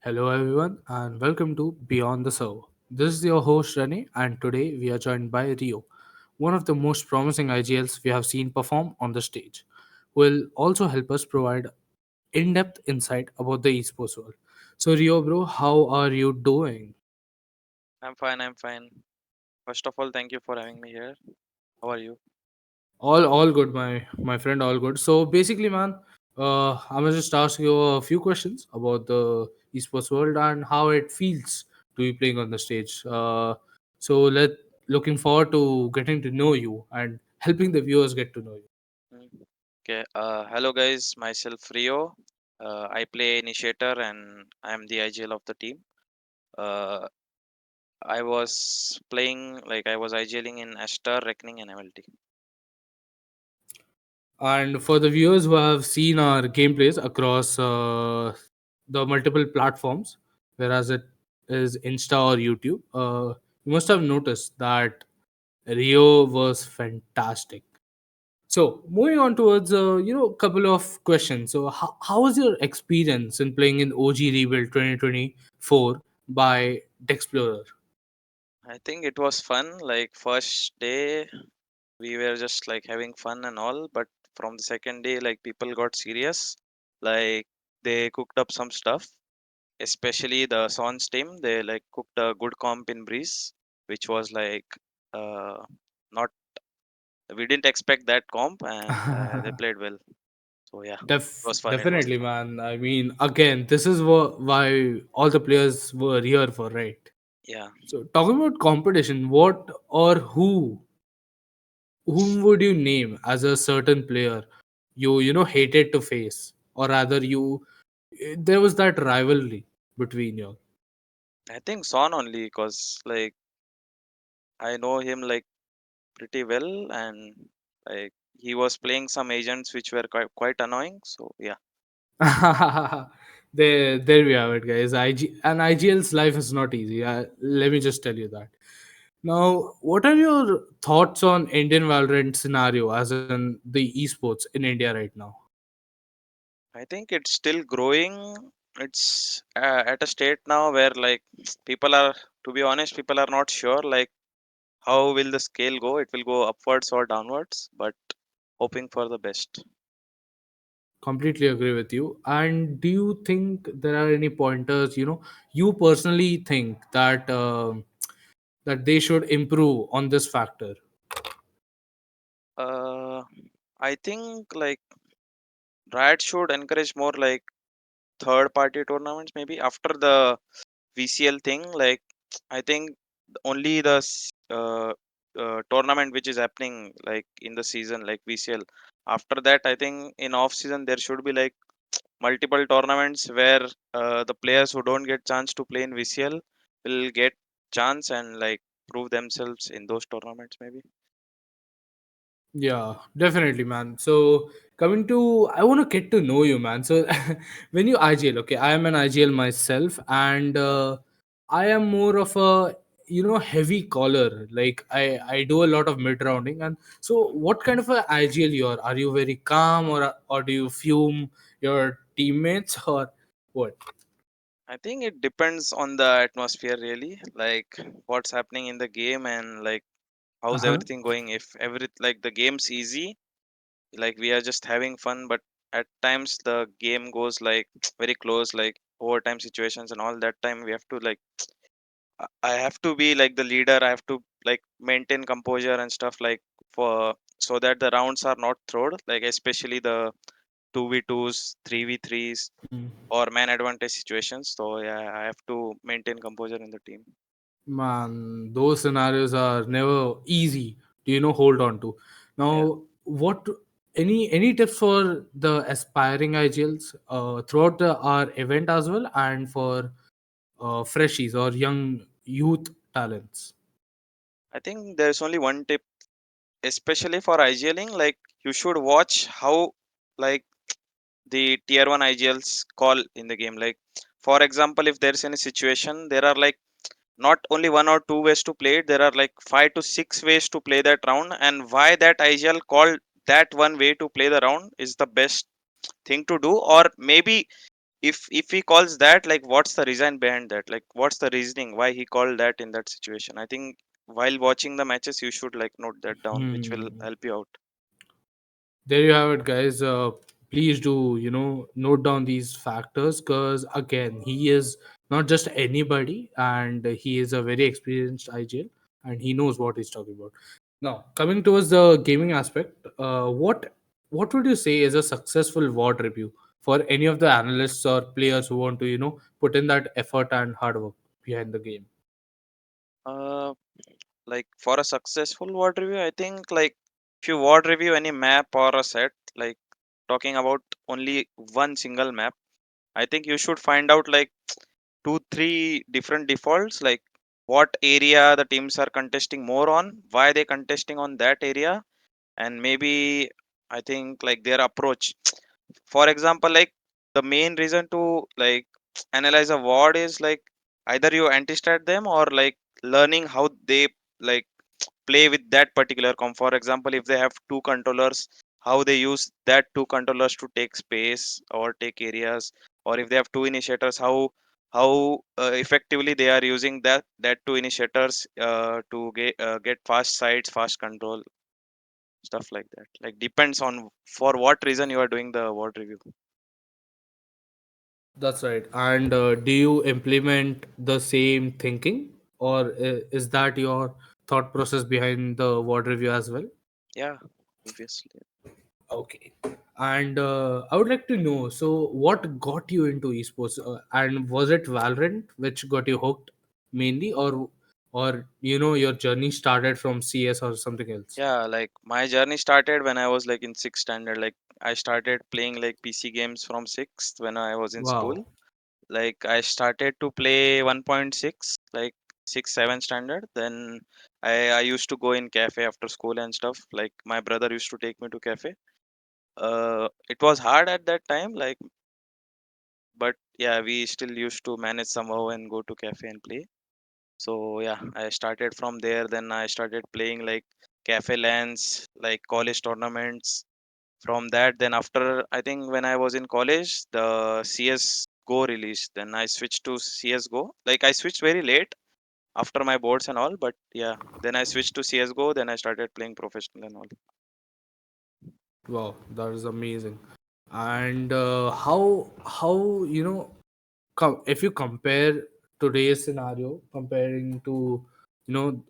Hello, everyone, and welcome to Beyond the Serve. This is your host Rene, and today we are joined by Rio, one of the most promising IGLs we have seen perform on the stage, who will also help us provide in depth insight about the esports world. So, Rio, bro, how are you doing? I'm fine. I'm fine. First of all, thank you for having me here. How are you? All good, my friend, all good. So, basically, man, I'm gonna just ask you a few questions about the esports world and how it feels to be playing on the stage. So looking forward to getting to know you and helping the viewers get to know you. Mm. Okay. Hello, guys. Myself Rio. I play initiator and I'm the IGL of the team. Uh, I was playing like I was IGLing in Astar, Reckoning, and MLT. And for the viewers who have seen our gameplays across the multiple platforms, whereas it is Insta or YouTube, you must have noticed that Rio was fantastic. So moving on towards couple of questions. So how was your experience in playing in OG Rebuild 2024 by Dexplorer? I think it was fun. Like first day, we were just like having fun and all, but from the second day, like people got serious. Like they cooked up some stuff, especially the Sons team. They like cooked a good comp in Breeze, which was like uh, not we didn't expect that comp, and they played well. So yeah, it was fun. It was Definitely, fun. man. I mean, again, this is why all the players were here for, right? Yeah, So talking about competition, what or whom would you name as a certain player you hated to face, or rather there was that rivalry between you? I think Son only because like I know him like pretty well, and like he was playing some agents which were quite annoying. So yeah. There we have it, guys. IGL's life is not easy. Let me just tell you that. Now, what are your thoughts on Indian Valorant scenario, as in the esports in India right now? I think it's still growing. It's at a state now where like people are, to be honest, people are not sure like how will the scale go. It will go upwards or downwards, but hoping for the best. Completely agree with you. And do you think there are any pointers, you personally think that they should improve on this factor? Uh, I think like Riot should encourage more like third party tournaments maybe after the VCL thing. Like I think only the tournament which is happening like in the season like VCL. After that, I think in off season there should be like multiple tournaments where the players who don't get chance to play in VCL will get chance and like prove themselves in those tournaments maybe. Yeah, definitely, man. So coming to, I want to get to know you, man. So when you IGL, okay, I am an IGL myself, and I am more of a heavy caller. Like I do a lot of mid rounding, and so what kind of a IGL you are? Are you very calm, or do you fume your teammates, or what? I think it depends on the atmosphere really, like what's happening in the game and like Uh how's huh. everything going. If every like the game's easy, like we are just having fun, but at times the game goes like very close, like overtime situations and all that time we have to like I have to be like the leader. I have to like maintain composure and stuff like for so that the rounds are not thrown, like especially the 2v2s, 3v3s or man advantage situations. So yeah, I have to maintain composure in the team. Man, those scenarios are never easy to hold on to. Yeah. Now, what any tips for the aspiring IGLs throughout our event as well, and for freshies or young youth talents? I think there's only one tip, especially for IGLing, like you should watch how like the tier 1 IGLs call in the game. Like for example, if there's any situation, there are like not only one or two ways to play it, there are like 5 to 6 ways to play that round, and why that IGL called that one way to play the round is the best thing to do. Or maybe if he calls that, like what's the reason behind that, like what's the reasoning why he called that in that situation. I think while watching the matches you should like note that down, which will Hmm. help you out. There you have it, guys. Please do, note down these factors, because again, he is not just anybody, and he is a very experienced IGL, and he knows what he's talking about. Now, coming towards the gaming aspect, what would you say is a successful WOD review for any of the analysts or players who want to, put in that effort and hard work behind the game? uh like for a successful word review, I think like if you word review any map or a set, like talking about only one single map, I think you should find out like two three different defaults, like what area the teams are contesting more on, why they contesting on that area, and maybe I think like their approach. For example, like the main reason to like analyze a ward is like either you anti-stat them or like learning how they like play with that particular comp. For example, if they have two controllers, how they use that two controllers to take space or take areas, or if they have two initiators, how effectively they are using that two initiators to get fast sides, fast control, stuff like that. Like depends on for what reason you are doing the word review. That's right. And do you implement the same thinking, or is that your thought process behind the WOD review as well? Yeah, obviously. Okay. And I would like to know, so what got you into esports, and was it Valorant which got you hooked mainly, or your journey started from CS or something else? Yeah, like my journey started when I was like in sixth standard. Like I started playing like PC games from sixth when I was in school. Wow. Like I started to play 1.6, like 6 7 standard. Then I used to go in cafe after school and stuff. Like my brother used to take me to cafe. It was hard at that time, like, but yeah, we still used to manage somehow and go to cafe and play. So yeah, I started from there. Then I started playing like cafe lands, like college tournaments. From that, then after I think when I was in college, the CS Go released. Then I switched to CS Go. Like I switched very late after my boards and all, but yeah, then I switched to CS Go. Then I started playing professional and all. Wow, that is amazing. And how if you compare today's scenario comparing to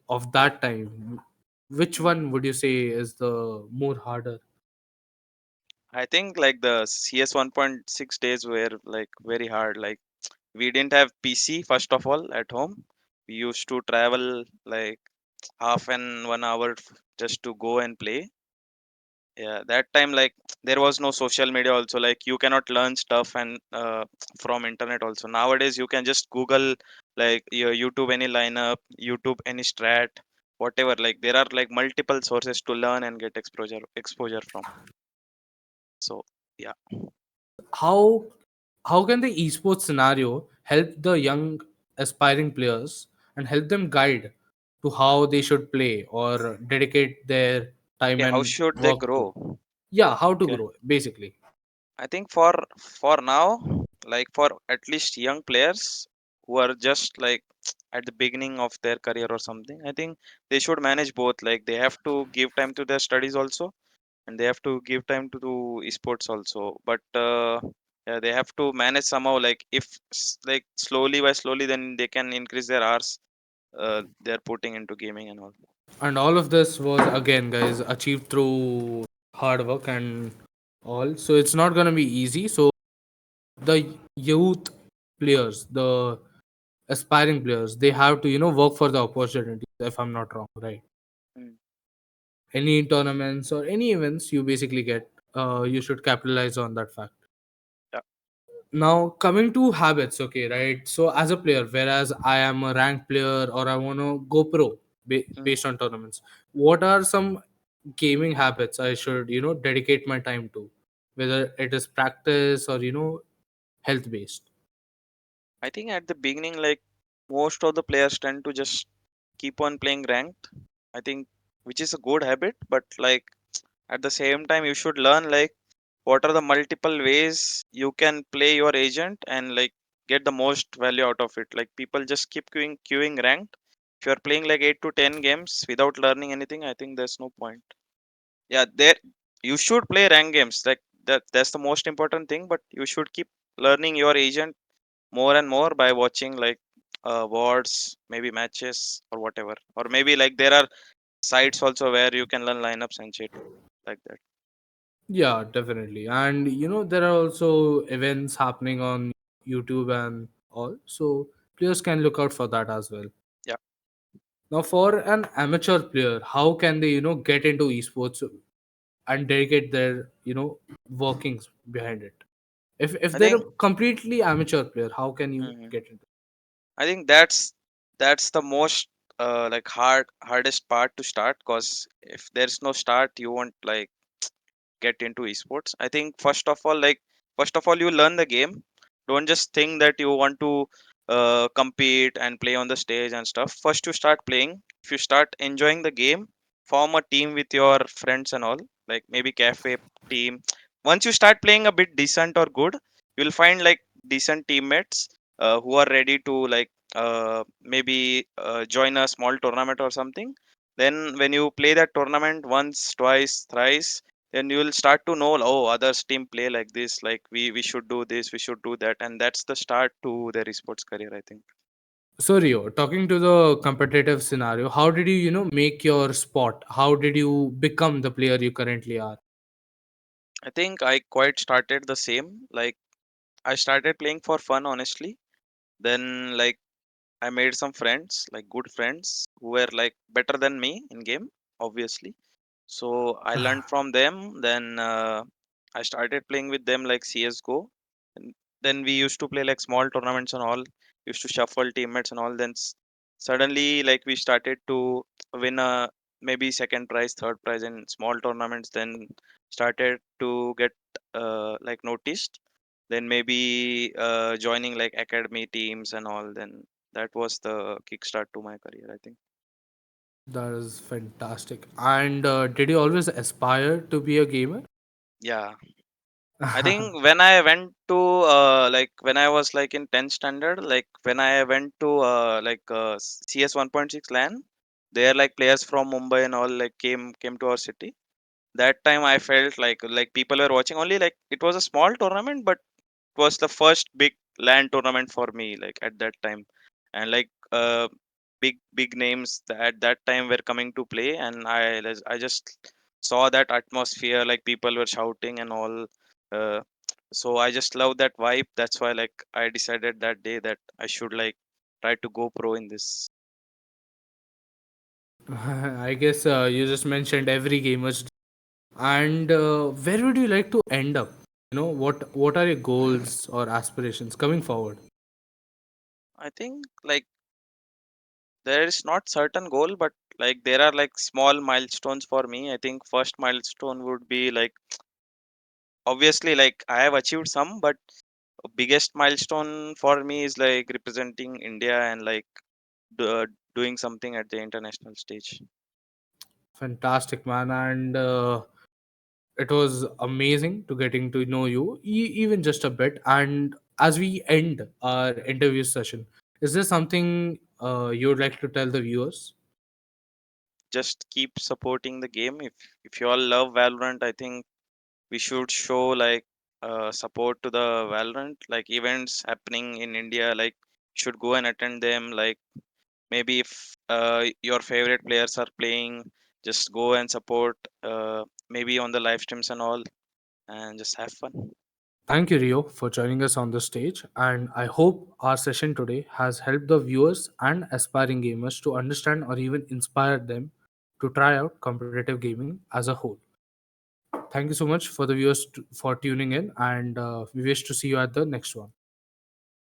of that time, which Mm. one would you say is the more harder? I think like the CS 1.6 days were like very hard. Like we didn't have PC first of all at home. We used to travel like half an 1 hour just to go and play. Yeah, that time like there was no social media also, like you cannot learn stuff and from internet also. Nowadays you can just google like your youtube any lineup, youtube any strat, whatever. Like there are like multiple sources to learn and get exposure from. So yeah. How can the esports scenario help the young aspiring players and help them guide to how they should play or dedicate their time Okay, how and should they work to? grow? Yeah, how to Okay, grow basically. I think for now, like for at least young players who are just like at the beginning of their career or something, I think they should manage both. Like they have to give time to their studies also, and they have to give time to do esports also. But yeah, they have to manage somehow. Like if like slowly by slowly, then they can increase their hours they're putting into gaming and all. And all of this was again, guys, achieved through hard work and all. So it's not gonna be easy. So the youth players, the aspiring players, they have to work for the opportunities. If I'm not wrong, right? Mm. Any tournaments or any events you basically get, you should capitalize on that fact. Yeah. Now coming to habits, okay, right? So as a player, whereas I am a ranked player or I want to go pro Mm. based on tournaments, what are some gaming habits I should dedicate my time to, whether it is practice or health based? I think at the beginning, like most of the players tend to just keep on playing ranked. I think which is a good habit, but like at the same time, you should learn like what are the multiple ways you can play your agent and like get the most value out of it. Like people just keep queuing ranked. If you're playing like 8 to 10 games without learning anything, I think there's no point. Yeah, there you should play rank games. Like that's the most important thing, but you should keep learning your agent more and more by watching like wards, maybe matches or whatever. Or maybe like there are sites also where you can learn lineups and shit like that. Yeah, definitely. And there are also events happening on YouTube and all, so players can look out for that as well. Yeah. Now, for an amateur player, how can they get into esports and dedicate their workings behind it? If I they're think a completely amateur player, how can you mhm. get into? I think that's the most like hardest part to start, because if there's no start you won't like get into esports. I think first of all you learn the game. Don't just think that you want to compete and play on the stage and stuff. First you start playing. If you start enjoying the game, form a team with your friends and all, like maybe cafe team. Once you start playing a bit decent or good, you'll find like decent teammates who are ready to like maybe join a small tournament or something. Then when you play that tournament once, twice, thrice, then you will start to know, oh, others team play like this, like we should do this, we should do that, and that's the start to their esports career, I think. So Rio, talking to the competitive scenario, how did you make your spot? How did you become the player you currently are? I think I quite started the same. Like I started playing for fun, honestly. Then like I made some friends, like good friends who were like better than me in game, obviously. So I learned from them. Then I started playing with them like CS:GO. And then we used to play like small tournaments and all. Used to shuffle teammates and all. Then suddenly, like we started to win a maybe second prize, third prize in small tournaments. Then started to get like noticed. Then maybe joining like academy teams and all. Then that was the kickstart to my career, I think. That is fantastic. And did you always aspire to be a gamer? Yeah. I think when I went to like when I was like in 10th standard, like when I went to CS 1.6 LAN, there like players from Mumbai and all like came to our city. That time I felt like people were watching. Only like it was a small tournament, but it was the first big LAN tournament for me like at that time. And like big names at that time were coming to play, and I just saw that atmosphere, like people were shouting and all. uh, so I just love that vibe. That's why like I decided that day that I should like try to go pro in this. I guess you just mentioned every gamer's. And where would you like to end up? What are your goals or aspirations coming forward? I think like there is not certain goal, but like there are like small milestones for me. I think first milestone would be like obviously like I have achieved some, but biggest milestone for me is like representing India and like doing something at the international stage. Fantastic, man. And it was amazing to getting to know you, even just a bit. And as we end our interview session, is there something you would like to tell the viewers? Just keep supporting the game. If you all love Valorant, I think we should show like support to the Valorant, like events happening in India, like should go and attend them. Like maybe if your favorite players are playing, just go and support, maybe on the live streams and all, and just have fun. Thank you, Rio, for joining us on the stage. And I hope our session today has helped the viewers and aspiring gamers to understand or even inspire them to try out competitive gaming as a whole. Thank you so much for the viewers for tuning in, and we wish to see you at the next one.